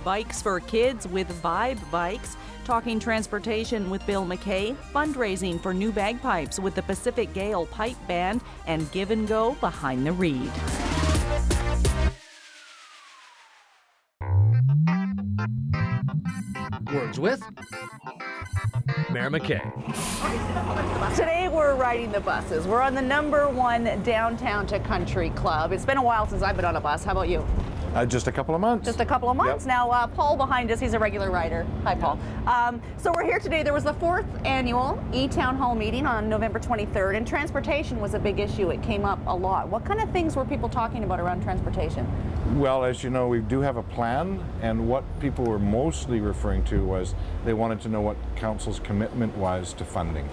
Bikes for Kids with Vibe Bikes, talking transportation with Bill McKay, fundraising for new bagpipes with the Pacific Gale Pipe Band, and Give and Go behind the reed. Words with Mayor McKay. Today we're riding the buses. We're on the #1 downtown to country club. It's been a while since I've been on a bus. How about you? Just a couple of months. Just a couple of months. Yep. Now, Paul behind us, he's a regular rider. Hi, Paul. So we're here today. There was the 4th annual E-Town Hall meeting on November 23rd, and transportation was a big issue. It came up a lot. What kind of things were people talking about around transportation? Well, as you know, we do have a plan, and what people were mostly referring to was they wanted to know what council's commitment was to funding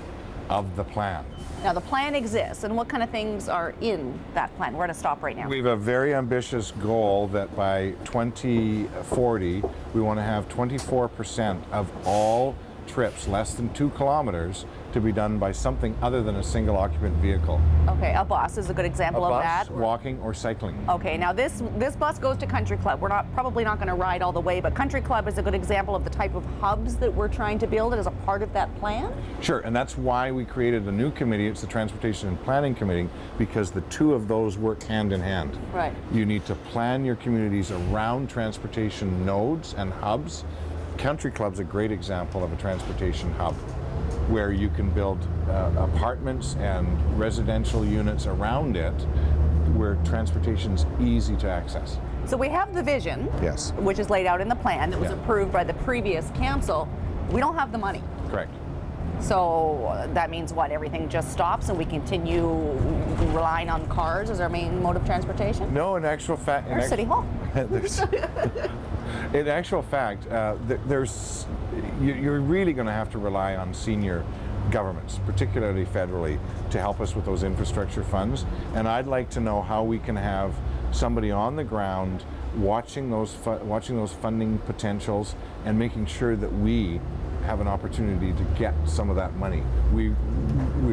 of the plan. Now, the plan exists, and what kind of things are in that plan? We're going to stop right now. We have a very ambitious goal that by 2040, we want to have 24% of all trips less than 2 kilometers to be done by something other than a single occupant vehicle. Okay, a bus is a good example of that. Walking or cycling. Okay, now this bus goes to Country Club. We're probably not going to ride all the way, but Country Club is a good example of the type of hubs that we're trying to build as a part of that plan. Sure, and that's why we created a new committee. It's the Transportation and Planning Committee, because the two of those work hand in hand. Right. You need to plan your communities around transportation nodes and hubs. Country Club's a great example of a transportation hub, where you can build apartments and residential units around it where transportation's easy to access. So we have the vision, Yes. which is laid out in the plan that was approved by the previous council. We don't have the money. Correct. So that means what? Everything just stops and we continue relying on cars as our main mode of transportation? No, in actual fact... Or City Hall. In actual fact, you're really going to have to rely on senior governments, particularly federally, to help us with those infrastructure funds. And I'd like to know how we can have somebody on the ground watching those funding potentials and making sure that we have an opportunity to get some of that money. We've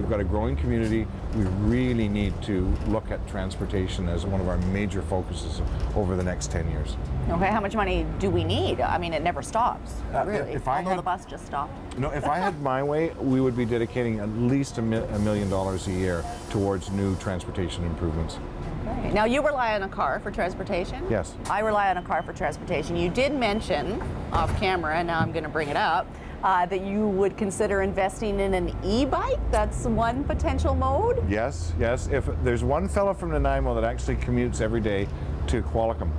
got a growing community. We really need to look at transportation as one of our major focuses over the next 10 years. Okay, how much money do we need? I mean, it never stops, really, although the bus just stopped. No, if I had my way, we would be dedicating at least $1 million a year towards new transportation improvements. Okay. Now, you rely on a car for transportation? Yes. I rely on a car for transportation. You did mention off camera, and now I'm going to bring it up, that you would consider investing in an e-bike. That's one potential mode? Yes, yes. If there's one fellow from Nanaimo that actually commutes every day to Qualicum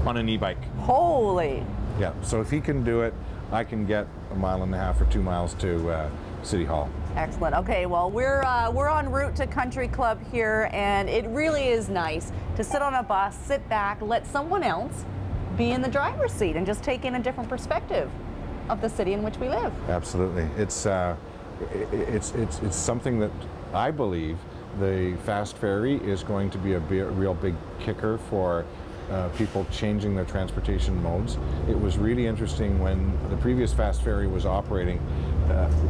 on an e-bike. Holy! Yeah, so if he can do it, I can get 1.5 miles or 2 miles to City Hall. Excellent. Okay, well, we're en route to Country Club here, and it really is nice to sit on a bus, sit back, let someone else be in the driver's seat and just take in a different perspective of the city in which we live. Absolutely. It's something that I believe the fast ferry is going to be a real big kicker for people changing their transportation modes. It was really interesting when the previous fast ferry was operating.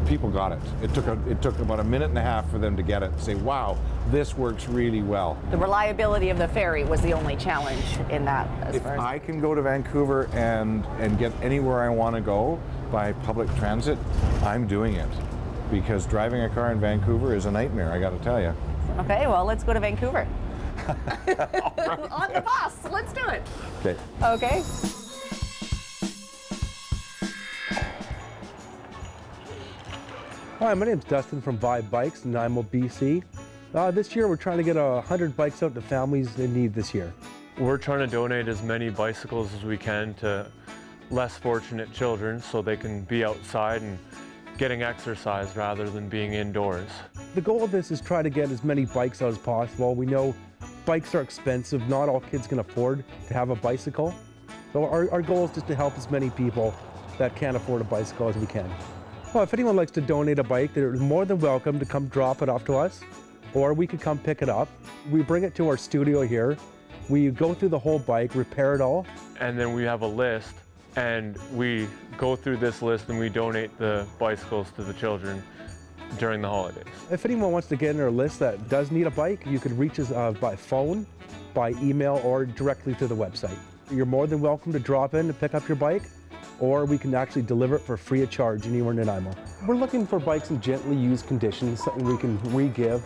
People got it. It took about 1.5 minutes for them to get it and say, wow, this works really well. The reliability of the ferry was the only challenge in that. If I can go to Vancouver and get anywhere I want to go by public transit, I'm doing it. Because driving a car in Vancouver is a nightmare, I got to tell you. Okay, well, let's go to Vancouver. On the bus, let's do it. Okay. Okay. Hi, my name's Dustin from Vibe Bikes in Nanaimo, BC. This year we're trying to get 100 bikes out to families in need this year. We're trying to donate as many bicycles as we can to less fortunate children so they can be outside and getting exercise rather than being indoors. The goal of this is try to get as many bikes out as possible. We know bikes are expensive. Not all kids can afford to have a bicycle. So our goal is just to help as many people that can't afford a bicycle as we can. Well, if anyone likes to donate a bike, they're more than welcome to come drop it off to us, or we could come pick it up. We bring it to our studio here. We go through the whole bike, repair it all. And then we have a list, and we go through this list and we donate the bicycles to the children during the holidays. If anyone wants to get in our list that does need a bike, you could reach us by phone by email or directly through the website. You're more than welcome to drop in and pick up your bike, or we can actually deliver it for free of charge anywhere in Nanaimo. We're looking for bikes in gently used condition, something we can re-give.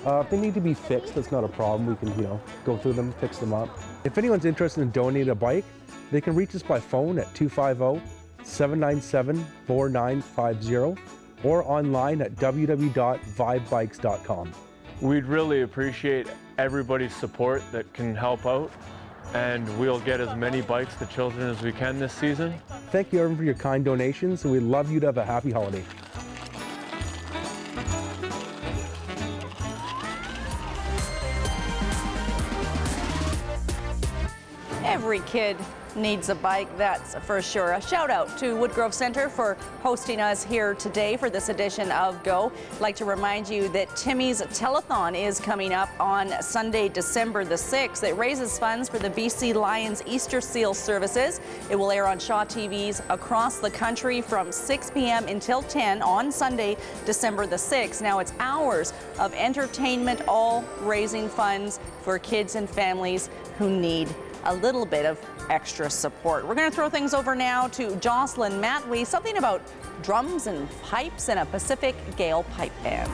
If they need to be fixed, that's not a problem. We can, go through them, fix them up. If anyone's interested in donating a bike, they can reach us by phone at 250-797-4950 or online at www.vibebikes.com. We'd really appreciate everybody's support that can help out, and we'll get as many bikes to children as we can this season. Thank you everyone for your kind donations, and we'd love you to have a happy holiday. Every kid needs a bike, that's for sure. A shout out to Woodgrove Center for hosting us here today for this edition of Go. I'd like to remind you that Timmy's Telethon is coming up on Sunday, December the 6th. It raises funds for the BC Lions Easter Seal services. It will air on Shaw TVs across the country from 6 p.m. until 10 on Sunday, December the 6th. Now it's hours of entertainment, all raising funds for kids and families who need a little bit of extra support. We're going to throw things over now to Jocelyn Matwee, something about drums and pipes and a Pacific Gale pipe band.